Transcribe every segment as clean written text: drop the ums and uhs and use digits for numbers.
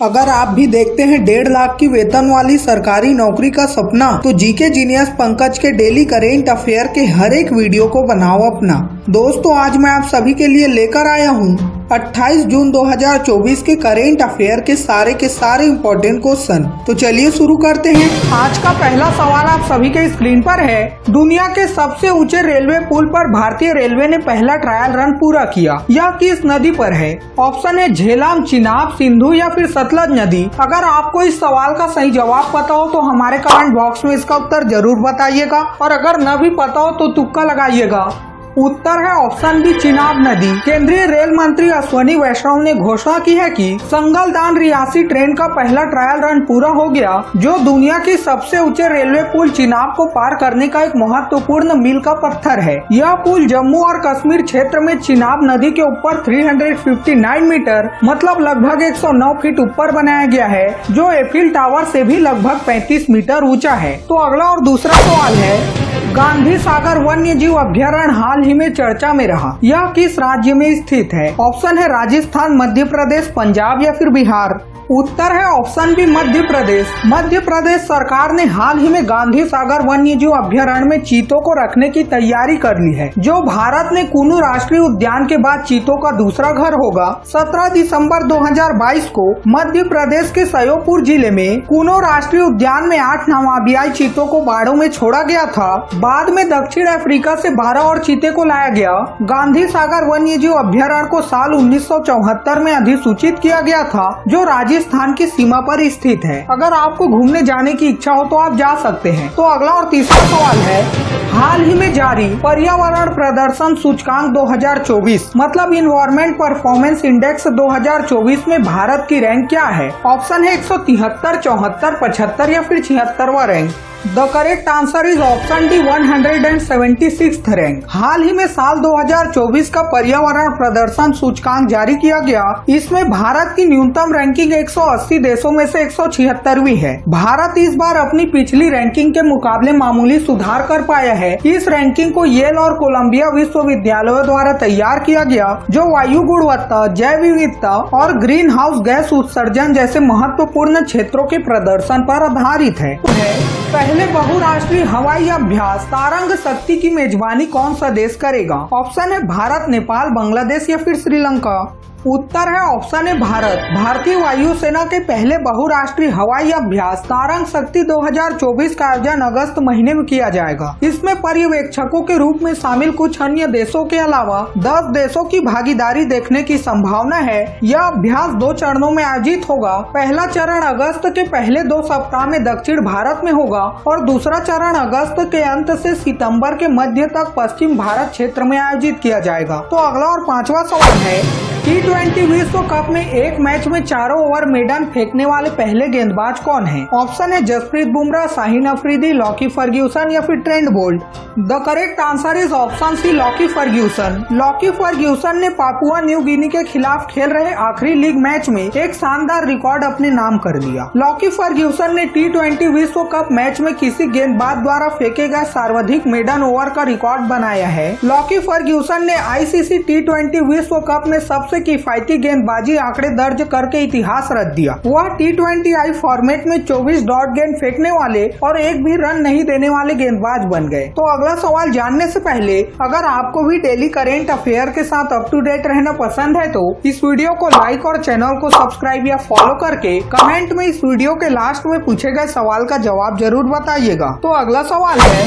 अगर आप भी देखते हैं 1.5 लाख की वेतन वाली सरकारी नौकरी का सपना, तो जीके जीनियस पंकज के डेली करेंट अफेयर के हर एक वीडियो को बनाओ अपना। दोस्तों, आज मैं आप सभी के लिए लेकर आया हूं 28 जून 2024 के करेंट अफेयर के सारे इम्पोर्टेंट क्वेश्चन। तो चलिए शुरू करते हैं। आज का पहला सवाल आप सभी के स्क्रीन पर है। दुनिया के सबसे ऊंचे रेलवे पुल पर भारतीय रेलवे ने पहला ट्रायल रन पूरा किया। यह किस नदी पर है? ऑप्शन है झेलम, चिनाब, सिंधु या फिर सतलज नदी। अगर आपको इस सवाल का सही जवाब पता हो तो हमारे कमेंट बॉक्स में इसका उत्तर जरूर बताइएगा, और अगर न भी पता हो तो तुक्का लगाइएगा। उत्तर है ऑप्शन बी, चिनाब नदी। केंद्रीय रेल मंत्री अश्विनी वैष्णव ने घोषणा की है कि संगलदान रियासी ट्रेन का पहला ट्रायल रन पूरा हो गया, जो दुनिया की सबसे ऊंचे रेलवे पुल चिनाब को पार करने का एक महत्वपूर्ण मील का पत्थर है। यह पुल जम्मू और कश्मीर क्षेत्र में चिनाब नदी के ऊपर 359 मीटर मतलब लगभग 109 फीट ऊपर बनाया गया है, जो एफिल टावर से भी लगभग 35 मीटर ऊंचा है। तो अगला और दूसरा सवाल है, गांधी सागर वन्य जीव अभ्यारण्य हाल ही में चर्चा में रहा। यह किस राज्य में स्थित है? ऑप्शन है राजस्थान, मध्य प्रदेश, पंजाब या फिर बिहार। उत्तर है ऑप्शन बी, मध्य प्रदेश। मध्य प्रदेश सरकार ने हाल ही में गांधी सागर वन्य जीव अभ्यारण्य में चीतों को रखने की तैयारी कर ली है, जो भारत में कुनू राष्ट्रीय उद्यान के बाद चीतों का दूसरा घर होगा। 17 दिसंबर 2022 को मध्य प्रदेश के श्योपुर जिले में कुनू राष्ट्रीय उद्यान में 8 नामाबियाई चीतों को बाड़ों में छोड़ा गया था। बाद में दक्षिण अफ्रीका से 12 और चीते को लाया गया। गांधी सागर वन्य जीव अभ्यारण्य को साल 1974 में अधिसूचित किया गया था, जो राजस्थान की सीमा पर स्थित है। अगर आपको घूमने जाने की इच्छा हो तो आप जा सकते हैं। तो अगला और तीसरा सवाल है, हाल ही में जारी पर्यावरण प्रदर्शन सूचकांक 2024 मतलब इन्वायरमेंट परफॉर्मेंस इंडेक्स 2024 में भारत की रैंक क्या है? ऑप्शन है 173, 74, 75 या फिर 76वां rank. The correct answer is option D, 176th rank. हाल ही में साल 2024 का पर्यावरण प्रदर्शन सूचकांक जारी किया गया। इसमें भारत की न्यूनतम रैंकिंग 180 देशों में से 176वीं है। भारत इस बार अपनी पिछली रैंकिंग के मुकाबले मामूली सुधार कर पाया है। इस रैंकिंग को येल और कोलंबिया विश्वविद्यालयों द्वारा तैयार किया गया, जो वायु गुणवत्ता, जैव विविधता और ग्रीन हाउस गैस उत्सर्जन जैसे महत्वपूर्ण क्षेत्रों के प्रदर्शन पर आधारित है। पहले बहुराष्ट्रीय हवाई अभ्यास तारंग शक्ति की मेजबानी कौन सा देश करेगा? ऑप्शन है भारत, नेपाल, बांग्लादेश या फिर श्रीलंका। उत्तर है ऑप्शन है भारत। भारतीय वायुसेना के पहले बहुराष्ट्रीय हवाई अभ्यास तारंग शक्ति 2024 का आयोजन अगस्त महीने में किया जाएगा। इसमें पर्यवेक्षकों के रूप में शामिल कुछ अन्य देशों के अलावा 10 देशों की भागीदारी देखने की संभावना है। यह अभ्यास 2 चरणों में आयोजित होगा। पहला चरण अगस्त के पहले 2 सप्ताह में दक्षिण भारत में होगा और दूसरा चरण अगस्त के अंत से सितंबर के मध्य तक पश्चिम भारत क्षेत्र में आयोजित किया जाएगा। तो अगला और 5वां सवाल है, T20 विश्व कप में एक मैच में चारों ओवर मेडन फेंकने वाले पहले गेंदबाज कौन है? ऑप्शन है जसप्रीत बुमराह, शाहीन अफरीदी, लॉकी फर्ग्यूसन या फिर Trent Boult. The correct answer is option C, Lockie Ferguson. Lockie Ferguson ने पापुआ न्यू गिनी के खिलाफ खेल रहे आखिरी लीग मैच में एक शानदार रिकॉर्ड अपने नाम कर दिया। लॉकी फर्ग्यूसन ने T20 विश्व कप मैच में किसी गेंदबाज द्वारा फेंके गए सर्वाधिक मेडन ओवर का रिकॉर्ड बनाया है। लॉकी फर्ग्यूसन ने ICC T20 विश्व कप में सबसे किफायती गेंदबाजी आंकड़े दर्ज करके इतिहास रच दिया। वह T20I फॉर्मेट में 24 डॉट गेंद फेंकने वाले और एक भी रन नहीं देने वाले गेंदबाज बन गए। तो अगला सवाल जानने से पहले, अगर आपको भी डेली करेंट अफेयर के साथ अप टू डेट रहना पसंद है तो इस वीडियो को लाइक और चैनल को सब्सक्राइब या फॉलो करके कमेंट में इस वीडियो के लास्ट में पूछे गए सवाल का जवाब जरूर बताइएगा। तो अगला सवाल है,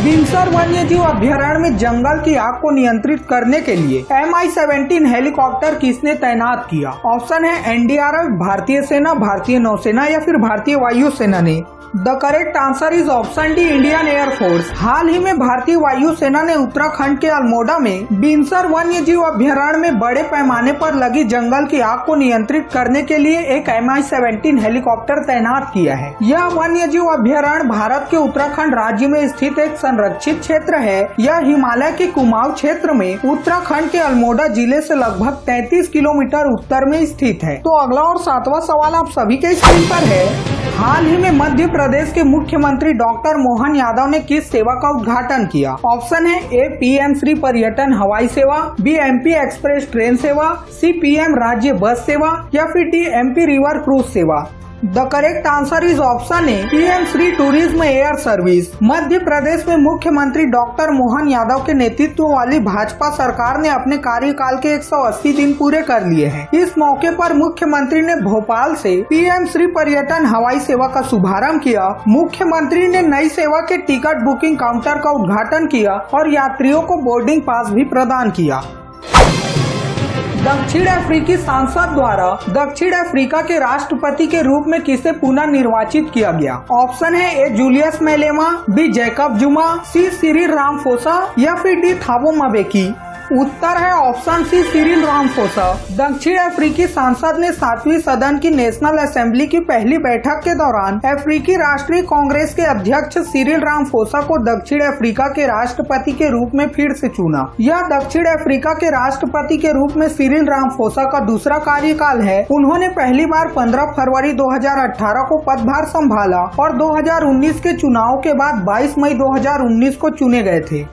बिनसर वन्य जीव अभ्यारण्य में जंगल की आग को नियंत्रित करने के लिए Mi-17 हेलीकॉप्टर किसने तैनात किया? ऑप्शन है NDRF, भारतीय सेना, भारतीय नौसेना या फिर भारतीय वायुसेना ने। The correct answer is option D, Indian air force. हाल ही में भारतीय वायुसेना ने उत्तराखंड के अल्मोड़ा में बिनसर वन्य जीव अभ्यारण्य में बड़े पैमाने पर लगी जंगल की आग को नियंत्रित करने के लिए एक Mi-17 हेलीकॉप्टर तैनात किया है। यह वन्य जीव अभ्यारण्य भारत के उत्तराखंड राज्य में स्थित एक संरक्षित क्षेत्र है। यह हिमालय के कुमाऊं क्षेत्र में उत्तराखंड के अल्मोड़ा जिले से लगभग 33 किलोमीटर उत्तर में स्थित है। तो अगला और 7वां सवाल आप सभी के स्क्रीन पर है, हाल ही में मध्य प्रदेश के मुख्यमंत्री डॉक्टर मोहन यादव ने किस सेवा का उद्घाटन किया? ऑप्शन है ए पीएम श्री पर्यटन हवाई सेवा, बी एमपी एक्सप्रेस ट्रेन सेवा, सी पीएम राज्य बस सेवा या फिर डी एमपी रिवर क्रूज सेवा। The correct answer is option A PM Shri tourism air service. Madhya Pradesh में मुख्यमंत्री डॉक्टर मोहन यादव के नेतृत्व वाली भाजपा सरकार ने अपने कार्यकाल के 180 दिन पूरे कर लिए हैं। इस मौके पर मुख्यमंत्री ने भोपाल से पीएम श्री पर्यटन हवाई सेवा का शुभारंभ किया। मुख्यमंत्री ने नई सेवा के टिकट बुकिंग काउंटर का उद्घाटन किया और यात्रियों को बोर्डिंग पास भी प्रदान किया। दक्षिण अफ्रीकी सांसद द्वारा दक्षिण अफ्रीका के राष्ट्रपति के रूप में किसे पुनः निर्वाचित किया गया? ऑप्शन है ए जूलियस मैलेमा, बी जैकब जुमा, सी सिरिल रामफोसा या फिर डी थाबो म्बेकी। उत्तर है ऑप्शन सी सिरिल रामफोसा। दक्षिण अफ्रीकी सांसद ने 7वीं सदन की नेशनल असेंबली की पहली बैठक के दौरान अफ्रीकी राष्ट्रीय कांग्रेस के अध्यक्ष सिरिल रामफोसा को दक्षिण अफ्रीका के राष्ट्रपति के रूप में फिर से चुना। यह दक्षिण अफ्रीका के राष्ट्रपति के रूप में सिरिल रामफोसा का दूसरा कार्यकाल है। उन्होंने पहली बार 15 फरवरी 2018 को पदभार संभाला और 2019 के चुनाव के बाद 22 मई 2019 को चुने गए थे।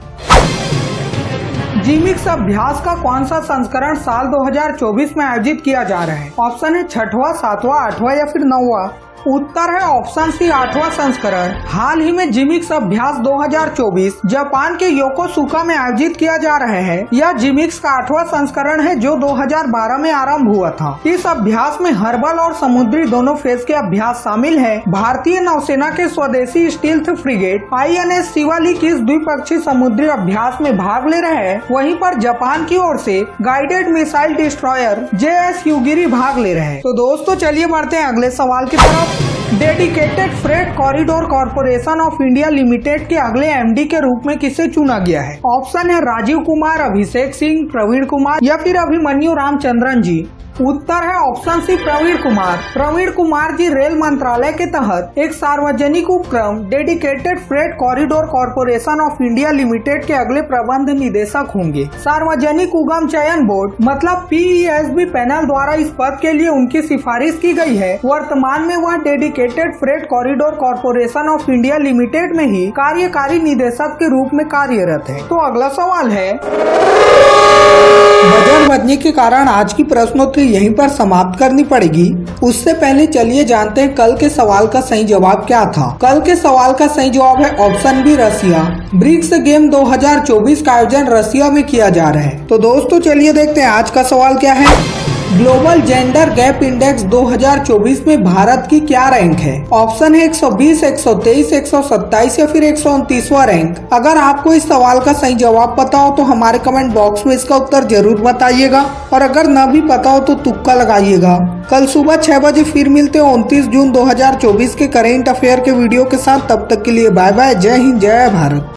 जिमिक्स अभ्यास का कौन सा संस्करण साल 2024 में आयोजित किया जा रहा है? ऑप्शन है 6वां, 7वां, 8वां या फिर 9वां। उत्तर है ऑप्शन सी 8वां संस्करण। हाल ही में जिमिक्स अभ्यास 2024 जापान के योकोसुका में आयोजित किया जा रहा है। यह जिमिक्स का 8वां संस्करण है जो 2012 में आरंभ हुआ था। इस अभ्यास में हर्बल और समुद्री दोनों फेज के अभ्यास शामिल है। भारतीय नौसेना के स्वदेशी स्टील्थ फ्रिगेट INS शिवालिक इस द्विपक्षीय समुद्री अभ्यास में भाग ले रहे हैं। वहीं पर जापान की ओर से गाइडेड मिसाइल डिस्ट्रॉयर JS युगिरी भाग ले रहे हैं। तो दोस्तों चलिए बढ़ते हैं अगले सवाल की तरफ। Dedicated freight corridor corporation of India limited के अगले MD के रूप में किसे चुना गया है? ऑप्शन है राजीव कुमार, अभिषेक सिंह, प्रवीण कुमार या फिर अभिमन्यु रामचंद्रन जी। उत्तर है option C Praveen Kumar. Praveen Kumar ji rail मंत्रालय के तहत एक सार्वजनिक उपक्रम dedicated freight corridor corporation of India limited के अगले प्रबंध निदेशक होंगे। सार्वजनिक उगम चयन बोर्ड मतलब PESB पैनल द्वारा इस पद के लिए उनकी सिफारिश की गई है। वर्तमान में वह dedicated freight corridor corporation of India limited में ही कार्यकारी निदेशक के रूप में कार्यरत है। तो अगला सवाल है, बजट बजने के कारण आज की प्रश्नोत्तरी यहीं पर समाप्त करनी पड़ेगी। उससे पहले चलिए जानते हैं कल के सवाल का सही जवाब क्या था। कल के सवाल का सही जवाब है ऑप्शन बी रसिया। ब्रिक्स गेम 2024 का आयोजन रसिया में किया जा रहा है। तो दोस्तों चलिए देखते हैं आज का सवाल क्या है। ग्लोबल जेंडर गैप इंडेक्स 2024 में भारत की क्या रैंक है? ऑप्शन है 120, 123, 127 या फिर 129वां रैंक। अगर आपको इस सवाल का सही जवाब पता हो तो हमारे कमेंट बॉक्स में इसका उत्तर जरूर बताइएगा और अगर न भी पता हो तो तुक्का लगाइएगा। कल सुबह 6 बजे फिर मिलते हैं 29 जून 2024 के करेंट अफेयर के वीडियो के साथ। तब तक के लिए बाय बाय। जय हिंद, जय भारत।